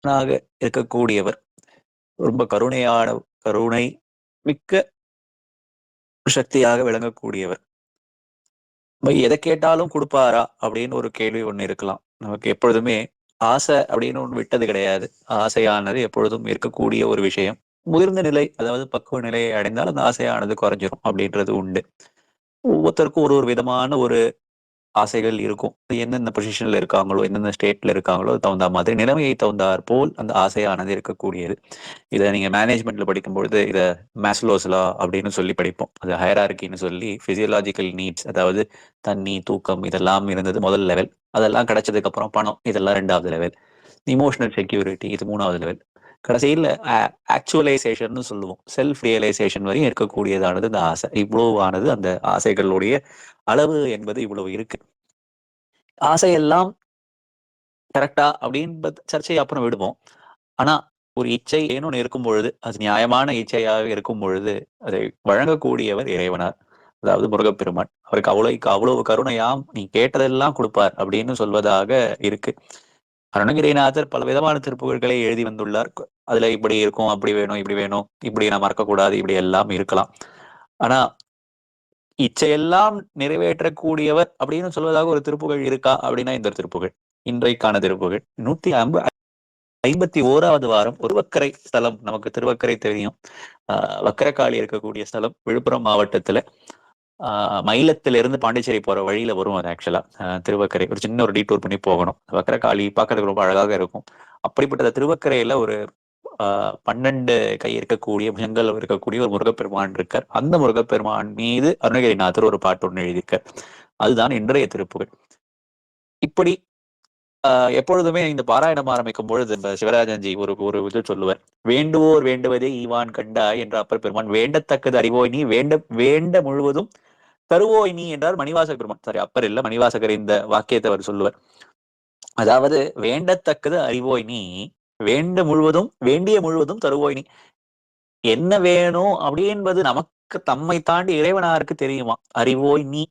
இருக்கக்கூடியவர், ரொம்ப கருணை மிக்க சக்தியாக விளங்கக்கூடியவர். எதை கேட்டாலும் கொடுப்பாரா அப்படின்னு ஒரு கேள்வி ஒண்ணு இருக்கலாம். நமக்கு எப்பொழுதுமே ஆசை அப்படின்னு ஒண்ணு விட்டது கிடையாது. ஆசையானது எப்பொழுதும் இருக்கக்கூடிய ஒரு விஷயம். முதிர்ந்த நிலை, அதாவது பக்குவ நிலையை அடைந்தால் அந்த ஆசையானது குறைஞ்சிரும் அப்படின்றது உண்டு. ஒவ்வொருத்தருக்கும் ஒரு ஒரு விதமான ஒரு ஆசைகள் இருக்கும். எந்தெந்த பொசிஷன்ல இருக்காங்களோ, எந்தெந்த ஸ்டேட்ல இருக்காங்களோ, அது தகுந்த மாதிரி நிலைமையை தகுந்தாற் போல் அந்த ஆசையானது இருக்கக்கூடியது. இத நீங்க மேனேஜ்மென்ட்ல படிக்கும்பொழுது, இத மாஸ்லோஸ் லா அப்படின்னு சொல்லி படிப்போம். அது ஹைரார்கின்னு சொல்லி பிசியோலாஜிக்கல் நீட்ஸ், அதாவது தண்ணி, தூக்கம் இதெல்லாம் இருந்தது முதல் லெவல். அதெல்லாம் கிடைச்சதுக்கு அப்புறம் பணம் இதெல்லாம் 2வது லெவல். இமோஷனல் செக்யூரிட்டி இது 3வது லெவல். கடைசியில ஆக்சுவலைசேஷன்னு சொல்லுவோம். செல்ஃப் ரியலைசேஷன் வரையும் இருக்கக்கூடியதானது இந்த ஆசை. இவ்வளவு ஆனது அந்த ஆசைகளுடைய அளவு என்பது இவ்வளவு இருக்கு. ஆசையெல்லாம் கரெக்டா அப்படின்பது சர்ச்சையை அப்புறம் விடுவோம். ஆனா ஒரு இச்சை ஏன்னு இருக்கும் பொழுது, அது நியாயமான இச்சையாக இருக்கும் பொழுது, அதை வழங்கக்கூடியவர் இறைவனார். அதாவது முருகப்பெருமான். அவருக்கு அவ்வளவு கருணையாம், நீ கேட்டதெல்லாம் கொடுப்பார் அப்படின்னு சொல்வதாக இருக்கு. அருணகிரிநாதர் பல விதமான திருப்புகழ்களை எழுதி வந்துள்ளார். அதுல இப்படி இருக்கும், அப்படி வேணும், இப்படி வேணும், இப்படி நான் மறக்கக்கூடாது, இப்படி எல்லாம் இருக்கலாம். ஆனா இச்சையெல்லாம் நிறைவேற்றக்கூடியவர் அப்படின்னு சொல்வதாக ஒரு திருப்புகழ் இருக்கா அப்படின்னா இந்த திருப்புகழ். இன்றைக்கான திருப்புகழ் 151வது வாரம். ஒரு வக்கரை ஸ்தலம், நமக்கு திருவக்கரை தெரியும். வக்கரகாளி இருக்கக்கூடிய ஸ்தலம் விழுப்புரம் மாவட்டத்துல. மயிலத்திலிருந்து பாண்டிச்சேரி போற வழியில வரும். அது ஆக்சுவலா திருவக்கரை ஒரு சின்ன ஒரு டீட்டூர் பண்ணி போகணும். வக்கரகாளி பார்க்கறதுக்கு ரொம்ப அழகாக இருக்கும். அப்படிப்பட்ட திருவக்கரையில ஒரு 12 கை இருக்கக்கூடிய புஜங்கள் இருக்கக்கூடிய ஒரு முருகப்பெருமான் இருக்கார். அந்த முருகப்பெருமான் மீது அருணகிரிநாதர் ஒரு பாட்டு ஒண்ணு எழுதியிருக்கார். அதுதான் இன்றைய திருப்புகழ். இப்படி எப்பொழுதுமே இந்த பாராயணம் ஆரம்பிக்கும் பொழுது இந்த சிவராஜன்ஜி ஒரு ஒரு இது சொல்லுவார். வேண்டுவோர் வேண்டுவதே ஈவான் கண்டாய் என்ற அப்பர் பெருமான், வேண்டத்தக்கது அறிவோய் நீ, வேண்ட வேண்ட முழுவதும் தருவோய் நீ என்றார் மணிவாசக பெருமான். சாரி, அப்பர் இல்ல, மணிவாசகர் இந்த வாக்கியத்தை அவர் சொல்லுவார். அதாவது வேண்டத்தக்கது அறிவோய் நீ, வேண்டிய முழுவதும் தருவோய் நீ. என்ன வேணும் அப்படி என்பது நமக்கு தம்மை தாண்டி இறைவனாருக்கு தெரியுமா? அறிவோய் நீ,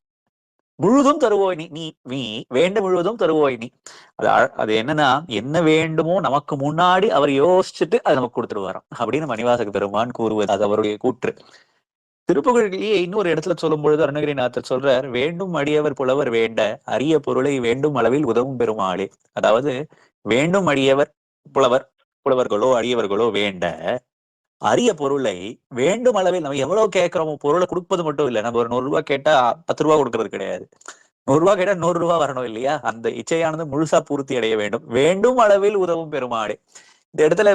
முழுதும் தருவோய் நீ, நீ நீ வேண்ட முழுவதும் தருவோய் நீ. அது என்னன்னா, என்ன வேண்டுமோ நமக்கு முன்னாடி அவர் யோசிச்சுட்டு அதை நமக்கு கொடுத்துருவாராம் அப்படின்னு மணிவாசக பெருமான் கூறுவது. அது அவருடைய கூற்று. திருப்புகழிலேயே இன்னொரு இடத்துல சொல்லும் பொழுது அருணகிரிநாதர் சொல்றார், வேண்டும் அடியவர் புலவர் வேண்ட அரிய பொருளை வேண்டும் அளவில் உதவும் பெருமாளே. அதாவது வேண்டும் அடியவர் புலவர்களோ அடியவர்களோ வேண்ட அரிய பொருளை வேண்டும் அளவில், நம்ம எவ்வளவு கேட்கிறோமோ பொருளை கொடுப்பது மட்டும் இல்லை. நம்ம ஒரு 100 ரூபாய் கேட்டா 10 ரூபாய் கொடுக்கறது கிடையாது. 100 ரூபாய் கேட்டா 100 ரூபாய் வரணும் இல்லையா? அந்த இச்சையானது முழுசா பூர்த்தி அடைய வேண்டும். வேண்டும் அளவில் உதவும் பெருமாளே. இந்த இடத்துல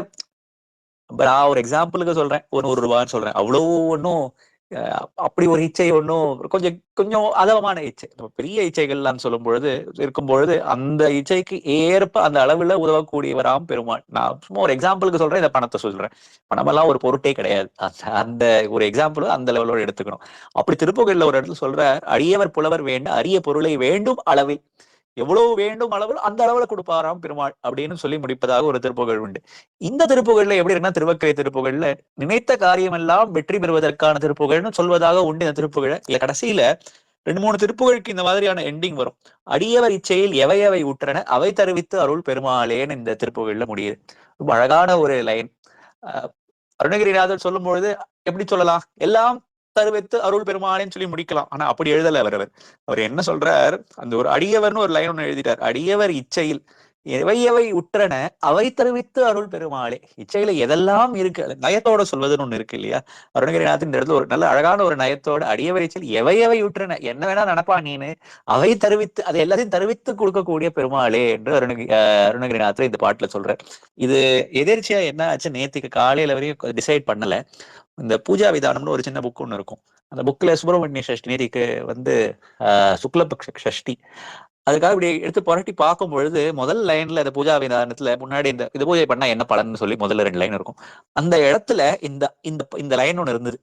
நான் ஒரு எக்ஸாம்பிளுக்கு சொல்றேன். ஒரு 100 ரூபான்னு சொல்றேன். அவ்வளவு ஒன்றும் அப்படி ஒரு இச்சை ஒன்றும் கொஞ்சம் கொஞ்சம் அதவமான இச்சை. பெரிய இச்சைகள்லாம் சொல்லும் பொழுது இருக்கும் பொழுது அந்த இச்சைக்கு ஏற்ப அந்த அளவுல உதவக்கூடியவராம் பெருமாள். நான் சும்மா ஒரு எக்ஸாம்பிளுக்கு சொல்றேன், இந்த பணத்தை சொல்றேன். பணமெல்லாம் ஒரு பொருட்டே கிடையாது. அந்த ஒரு எக்ஸாம்பிள் அந்த லெவலோட எடுத்துக்கணும். அப்படி திருப்புகழ்ல ஒரு இடத்துல சொல்ற, அடியவர் புலவர் வேண்ட அரிய பொருளை வேண்டும் அளவில், எவ்வளவு வேண்டும் அளவில் அந்த அளவுல கொடுப்பாராம் பெருமாள் அப்படின்னு சொல்லி முடிப்பதாக ஒரு திருப்புகழ் உண்டு. இந்த திருப்புகழ்ல எப்படி இருக்குன்னா, திருவக்கரை திருப்புகழ்ல நினைத்த காரியம் எல்லாம் வெற்றி பெறுவதற்கான திருப்புகழ்னு சொல்வதாக உண்டு இந்த திருப்புகழ. இல்ல கடைசியில 2-3 திருப்புகழுக்கு இந்த மாதிரியான எண்டிங் வரும். அடியவர் இச்சையில் எவை உற்றன அவை தருவித்து அருள் பெருமாளேன்னு இந்த திருப்புகழ்ல முடியுது. ரொம்ப அழகான ஒரு லைன். அருணகிரிநாதர் சொல்லும் பொழுது எப்படி சொல்லலாம், எல்லாம் தருவித்து அருள் பெருமாளேன்னு சொல்லி முடிக்கலாம். ஆனா அப்படி எழுதல அவர் என்ன சொல்றார், அந்த ஒரு அடியவர்னு ஒரு லைன் ஒண்ணு எழுதிட்டார். அடியவர் இச்சையில் எவை உற்றன அவை தருவித்து அருள் பெருமாளே. இச்சையில எதெல்லாம் இருக்கு, நயத்தோட சொல்வதுன்னு ஒண்ணு இருக்கு இல்லையா? அருணகிரிநாதன் இந்த இடத்துல ஒரு நல்ல அழகான ஒரு நயத்தோட, அடியவர் இச்சையில் எவை உற்றன, என்ன வேணா நினைப்பா நீனு, அவை தருவித்து அதை எல்லாத்தையும் தருவித்து கொடுக்கக்கூடிய பெருமாளே என்று அருணகிரிநாதர் இந்த பாட்டுல சொல்றார். இது எதிர்ச்சியா என்ன ஆச்சு, நேத்துக்கு காலையில வரையும் டிசைட் பண்ணல. இந்த பூஜா விதானம்னு ஒரு சின்ன புக் ஒண்ணு இருக்கும். அந்த புக்ல சுப்பிரமணிய சஷ்டி நேத்திக்கு சுக்லபக்ஷ சஷ்டி, அதுக்காக இப்படி எடுத்து புரட்டி பார்க்கும் பொழுது முதல் லைன்ல இந்த பூஜா விதானத்துல முன்னாடி இந்த பூஜை பண்ணா என்ன பலன்னு சொல்லி முதல்ல 2 லைன் இருக்கும். அந்த இடத்துல இந்த இந்த இந்த லைன் ஒண்ணு இருந்தது.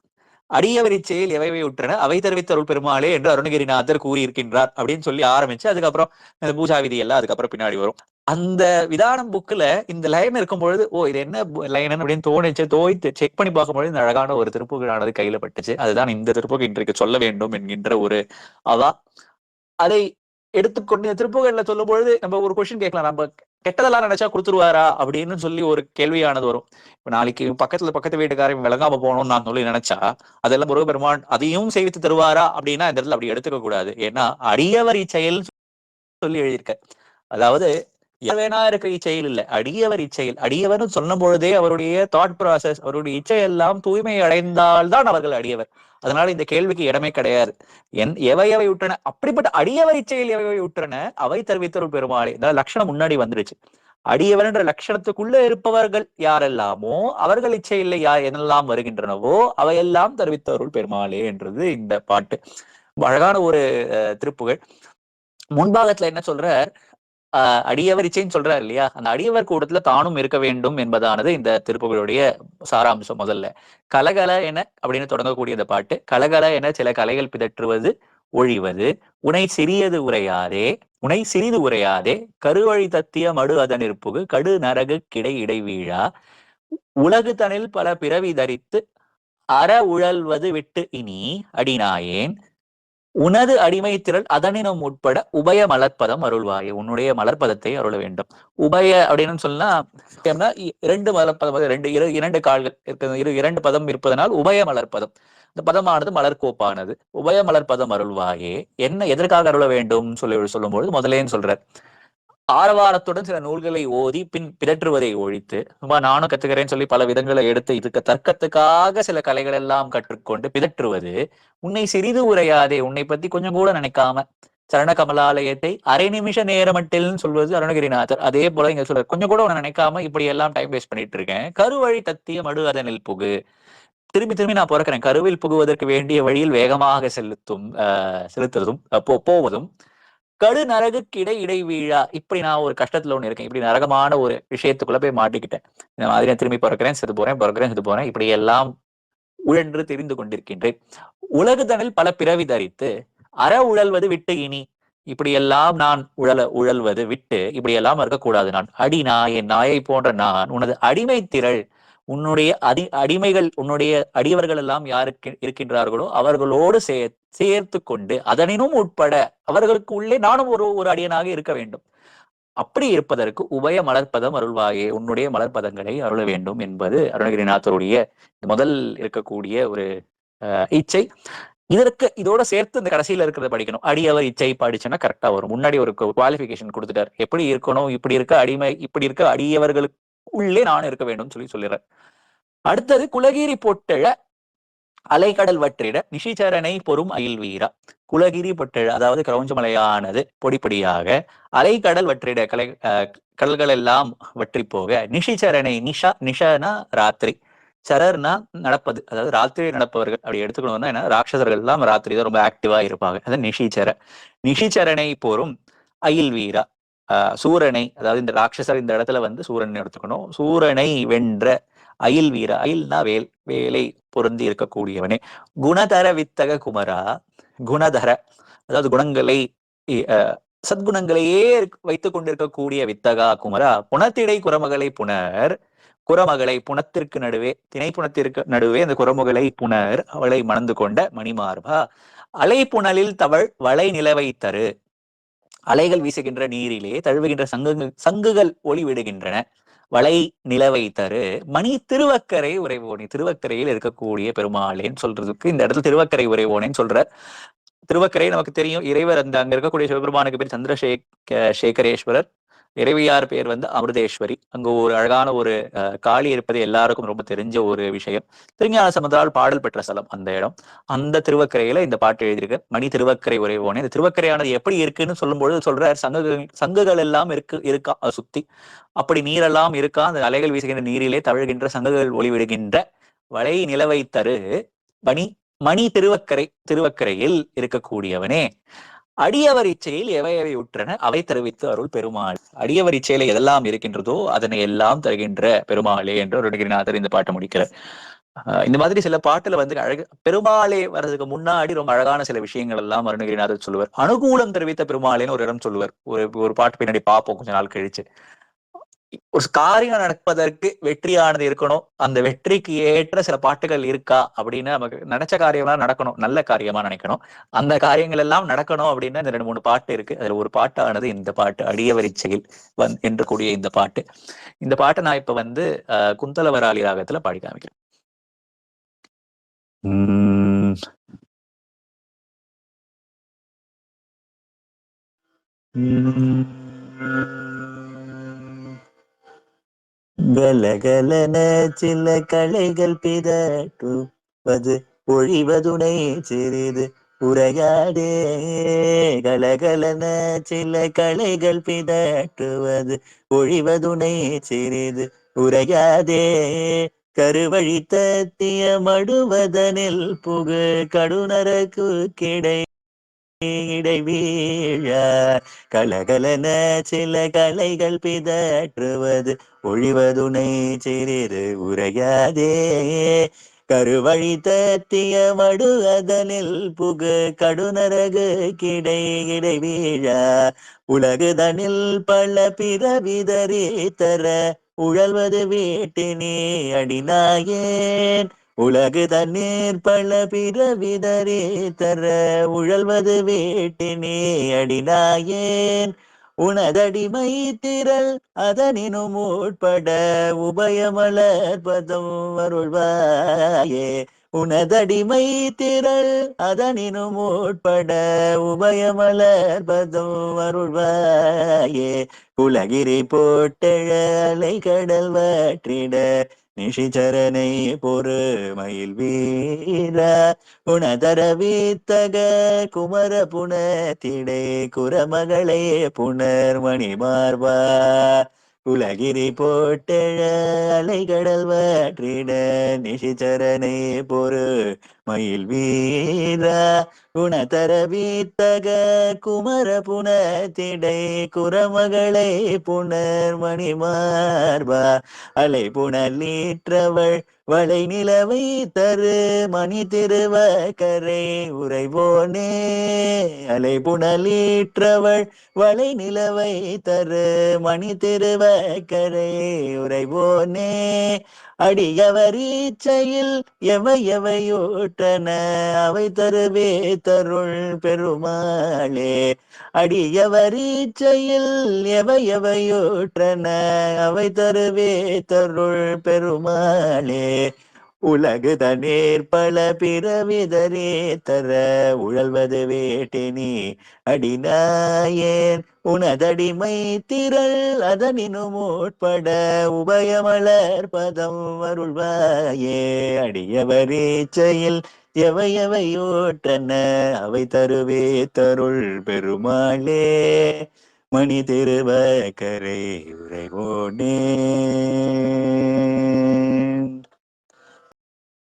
அடியவர் இச்சையில் எவை உற்றன அவை தெரிவித்த அருள் பெருமாளே என்று அருணகிரிநாதர் கூறியிருக்கின்றார் அப்படின்னு சொல்லி ஆரம்பிச்சு, அதுக்கப்புறம் இந்த பூஜா விதி எல்லாம் அதுக்கப்புறம் பின்னாடி வரும். அந்த விதானம் புக்ல இந்த லைன் இருக்கும் பொழுது, ஓ இது என்ன லைன் அப்படின்னு தோணிச்சு. தோய்த்து செக் பண்ணி பார்க்கும்பொழுது இந்த அழகான ஒரு திருப்புகழானது கையில பட்டுச்சு. அதுதான் இந்த திருப்புகழ் இன்றைக்கு சொல்ல வேண்டும் என்கின்ற ஒரு அவா. அதை எடுத்துக்கொண்டு திருப்புகழ்ல சொல்லும் பொழுது நம்ம ஒரு கொஸ்டின் கேட்கலாம். நம்ம கெட்டதெல்லாம் நினைச்சா கொடுத்துருவாரா அப்படின்னு சொல்லி ஒரு கேள்வியானது வரும். இப்ப நாளைக்கு பக்கத்து வீட்டுக்காரன் விளங்காம போகணும்னு நான் சொல்லி நினைச்சா அதெல்லாம் முருகப்பெருமான் அதையும் செய்வித்து தருவாரா அப்படின்னா இந்த இடத்துல அப்படி எடுத்துக்க கூடாது. ஏன்னா அடியவர் இச்செயல் சொல்லி எழுதியிருக்க. அதாவது வேணா இருக்க இச்செயல் இல்ல, அடியவர் இச்செயல். அடியவர்னு சொன்ன பொழுதே அவருடைய தாட் ப்ராசஸ், அவருடைய இச்சை எல்லாம் தூய்மை அடைந்தால்தான் அவர்கள் அடியவர். அதனால இந்த கேள்விக்கு இடமே கிடையாது. எவை எவை விட்டன, அப்படிப்பட்ட அடியவர் இச்சையில் எவை விட்டன அவை தெரிவித்தருள் பெருமாளே. இந்த லட்சணம் முன்னாடி வந்துருச்சு. அடியவர் என்ற லட்சணத்துக்குள்ள இருப்பவர்கள் யாரெல்லாமோ அவர்கள் இச்சையில் யார் என்னெல்லாம் வருகின்றனவோ அவையெல்லாம் தெரிவித்தருள் பெருமாளே என்றது இந்த பாட்டு. அழகான ஒரு திருப்புகழ். முன்பாகத்துல என்ன சொல்ற, அடியவர் இச்சைன்னு சொல்றாரு இல்லையா, அந்த அடியவர் கூடத்துல தானும் இருக்க வேண்டும் என்பதானது இந்த திருப்புகளுடைய சாராம்சம். முதல்ல கலகல என அப்படின்னு தொடங்கக்கூடிய இந்த பாட்டு, கலகல என சில கலைகள் பிதற்றுவது ஒழிவது உனை சிறியது உரையாதே, உனை சிறிது உரையாதே, கருவழி தத்திய மடு அதனிற்புகு கடு நரகு கிடை இடை வீழா, உலகு தனில் பல பிறவி தரித்து அற உழல்வது விட்டு இனி அடிநாயேன், உனது அடிமை திரள் அதனினும் உட்பட உபய மலர்ப்பதம் அருள்வாயே. உன்னுடைய மலர்ப்பதத்தை அருள வேண்டும். உபய அப்படின்னு சொன்னா இரண்டு மலர்ப்பதம், இரண்டு கால்கள் இருக்கு, இரண்டு பதம் இருப்பதனால் உபய மலர்ப்பதம். இந்த பதமானது மலர்கோப்பானது. உபய மலர்ப்பதம் அருள்வாயே என்ன எதற்காக அருள வேண்டும் சொல்லும்போது முதலேன்னு சொல்றார், ஆரவாரத்துடன் சில நூல்களை ஓதி பின் பிதற்றுவதை ஒழித்து, சும்மா நானும் கத்துக்கிறேன்னு சொல்லி பல விதங்களை எடுத்து இதுக்கு தர்க்கத்துக்காக சில கலைகள் எல்லாம் கற்றுக்கொண்டு பிதற்றுவது, உன்னை சிறிது உரையாதே, உன்னை பத்தி கொஞ்சம் கூட நினைக்காம சரண கமலாலயத்தை அரை நிமிஷ நேரமட்டில்னு சொல்வது அருணகிரிநாதர். அதே போல இங்க சொல்ற கொஞ்சம் கூட உன்னை நினைக்காம இப்படி எல்லாம் டைம் வேஸ்ட் பண்ணிட்டு இருக்கேன். கருவழி தத்திய மடு அதனில் புகு, திரும்பி திரும்பி நான் பிறக்கிறேன். கருவில் புகுவதற்கு வேண்டிய வழியில் வேகமாக செலுத்துறதும் போவதும், கடு நரகு கிடை இடை வீழா, இப்படி நான் ஒரு கஷ்டத்துல ஒண்ணு இருக்கேன், இப்படி நரகமான ஒரு விஷயத்துக்குள்ள போய் மாட்டிக்கிட்டேன், இந்த மாதிரி நான் திரும்பி பிறக்கிறேன் செத்து போறேன் இப்படி எல்லாம் உழன்று தெரிந்து கொண்டிருக்கின்றேன். உலகு தனில் பல பிறவி தரித்து அற உழல்வது விட்டு இனி, இப்படி எல்லாம் நான் உழல்வது விட்டு இப்படி எல்லாம் இருக்கக்கூடாது. நான் அடி நாயன், நாயை போன்ற நான் உனது அடிமை திரள், உன்னுடைய அடிமைகள், உன்னுடைய அடியவர்கள் எல்லாம் யாருக்கு இருக்கின்றார்களோ அவர்களோடு சேர்த்து கொண்டு அதனினும் உட்பட அவர்களுக்கு உள்ளே நானும் ஒரு அடியனாக இருக்க வேண்டும். அப்படி இருப்பதற்கு உபய மலர்ப்பதம் அருள்வாயே, உன்னுடைய மலர்ப்பதங்களை அருள வேண்டும் என்பது அருணகிரிநாதருடைய முதல் இருக்கக்கூடிய ஒரு இச்சை. இதோட சேர்த்து இந்த கடைசியில இருக்கிறத படிக்கணும். அடியவர் இச்சை படிச்சோன்னா கரெக்டா வரும். முன்னாடி ஒரு குவாலிபிகேஷன் கொடுத்துட்டார், எப்படி இருக்கணும், இப்படி இருக்க அடிமை, இப்படி இருக்க அடியவர்களுக்கு உள்ளே நான் இருக்க வேண்டும் சொல்லிடுறேன். அடுத்தது குலகிரி பொட்டெழ அலைக்கடல் வற்றிட நிஷிச்சரனை பொறும் அயில் வீரா. குலகிரி பொட்டெழ அதாவது கிரௌஞ்சமலையானது பொடிப்படியாக அலைக்கடல் வற்றிட கடல்கள் எல்லாம் வற்றி போக, நிஷிச்சரனை, நிஷனா ராத்திரி, சரர்னா நடப்பது, அதாவது ராத்திரி நடப்பவர்கள் அப்படி எடுத்துக்கணும்னா என்ன, ராட்சசர்கள் எல்லாம் ராத்திரி தான் ரொம்ப ஆக்டிவா இருப்பாங்க. அதாவது நிஷிச்சரனை போரும் அயில் வீரா, சூரனை, அதாவது இந்த ராட்சசர் இந்த இடத்துல வந்து சூரன் எடுத்துக்கணும். சூரனை வென்ற அயில் வீரா, அயில்னா வேலை பொருந்தி இருக்கக்கூடியவனே. குணதர வித்தக குமரா, குணதர அதாவது குணங்களை சத்குணங்களையே வைத்துக் கொண்டிருக்கக்கூடிய வித்தகா குமரா, புனத்திடை குரமகளை புனர், குரமகளை புனத்திற்கு நடுவே, திணைப்புணத்திற்கு நடுவே அந்த குரமுகளை புனர், அவளை மணந்து கொண்ட மணிமார்பா, அலை புனலில் தவள் வளை நிலவை தரு, அலைகள் வீசுகின்ற நீரிலே தழுவுகின்ற சங்குகள் ஒளி விடுகின்றன, வளை நிலவை தரு மணி திருவக்கரை உறைவோனே. திருவக்கரையில் இருக்கக்கூடிய பெருமாளேன்னு சொல்றதுக்கு இந்த இடத்துல திருவக்கரை உறைவோனேன்னு சொல்ற. திருவக்கரை நமக்கு தெரியும், இறைவர் அங்க இருக்கக்கூடிய சிவபெருமானுக்கு பேர் சந்திரசேகரேஸ்வரர், இறைவியார் பேர் வந்து அமிர்தேஸ்வரி. அங்க ஒரு அழகான ஒரு காளி இருப்பது எல்லாருக்கும் ரொம்ப தெரிஞ்ச ஒரு விஷயம். திருஞான சம்பந்தரால் பாடல் பெற்ற ஸ்தலம் அந்த இடம். அந்த திருவக்கரையில இந்த பாட்டு எழுதியிருக்கு, மணி திருவக்கரை உறைவோனே. இந்த திருவக்கரையானது எப்படி இருக்குன்னு சொல்லும்போது சொல்ற, சங்குகள் எல்லாம் இருக்கா சுத்தி, அப்படி நீரெல்லாம் இருக்கா, அந்த அலைகள் வீசுகின்ற நீரிலே தவழ்கின்ற சங்குகள் ஒளிவிடுகின்ற வளை நிலவை தரு மணி திருவக்கரையில் இருக்கக்கூடியவனே. அடியவர் இச்சையில் எவை உற்றன அவை தெரிவித்து அருள் பெருமாள். அடியவர் இச்சையில எதெல்லாம் இருக்கின்றதோ அதனை எல்லாம் தருகின்ற பெருமாளே என்று அருணகிரிநாதர் இந்த பாட்டை முடிக்கிறார். இந்த மாதிரி சில பாட்டுல வந்து பெருமாளே வர்றதுக்கு முன்னாடி ரொம்ப அழகான சில விஷயங்கள் எல்லாம் அருணகிரிநாதர் சொல்லுவார். அனுகூலம் தெரிவித்த பெருமாளேன்னு ஒரு இடம் சொல்லுவார். ஒரு பாட்டு பின்னாடி பார்ப்போம் கொஞ்ச நாள் கழிச்சு. ஒரு காரியம் நடப்பதற்கு வெற்றியானது இருக்கணும். அந்த வெற்றிக்கு ஏற்ற சில பாட்டுகள் இருக்கா அப்படின்னு நமக்கு நினைச்ச காரியம்லாம் நடக்கணும். நல்ல காரியமா நினைக்கணும். அந்த காரியங்கள் எல்லாம் நடக்கணும் அப்படின்னா இந்த 2, 3 பாட்டு இருக்கு. அதுல ஒரு பாட்டானது இந்த பாட்டு அடியவரிச்சையில் என்று கூடிய இந்த பாட்டு. இந்த பாட்டை நான் இப்ப வந்து குந்தலவராளி ராகத்துல பாடி காமிக்கிறேன். உம் உம் கலகலன சில கலைகள் பிதற்றுவது பொழிவதுனை சிறிது உரையாடே. கலகலன சில கலைகள் பிதற்றுவது பொழிவதுனை சிறிது உரையாதே. கருவழி தத்திய மடுவதனில் புகு கடுநரக்கு கிடை வீழ. கலகலன சில கலைகள் பிதற்றுவது ஒழிவதுனை சிறிது உரையாதே. கருவழி தத்திய மடு அதனில் புகு கடுநரகு கிடை வீழ. உலகுதனில் பல பிறவிதறி தர உழல்வது வீட்டினே அடிநாயேன். உலகு தண்ணீர் பல பிறவிதரே தர உழல்வது வீட்டினே அடிநாயேன். உனதடிமை திரள் அதனினும் உட்பட உபயமலர்பதம் அருள்வாயே. உனதடிமை திரள் அதனினும் உட்பட உபயமலர்பதம் அருள்வாயே. குலகிரி போட்டெழ அலை கடல் வற்றிட நிஷிச்சரனை பொறு மயில் வீர. உணதர வீத்தக குமர புனத்திடை குரமகளே புனர்மணி மார்பா. உலகிரி போட்டெழ அலைகடல் வற்றிட நிஷிச்சரனை பொறு மயில் வீர. குணதர வீத்தக குமர புனத்திடை குரமகளை புனர்மணி மார்பா. அலை புனலீற்றவள் வளை நிலவை தரு மணி திருவ கரை உறைவோனே. அலை புனலீற்றவள் வளை நிலவை தரு மணி திருவ கரை உறைவோனே. அடியவரீச்சையில் எவை எவையூற்றன அவை தருவே தருள் பெருமாளே. அடியவரீச்சையில் எவை எவையூற்றன அவை தருவே தருள் பெருமாளே. உலகு தண்ணீர் பல பிறவிதரே தர உழல்வது வேட்டினி அடிநாயேன். உனதடிமை திரள் அதனினும் உட்பட உபயமலர் பதம் அருள்வாயே. அடியவரீச்சையில் எவை எவையோட்டன அவை தருவே தருள் பெருமாளே. மணி திருவ கரை உறைவோனே.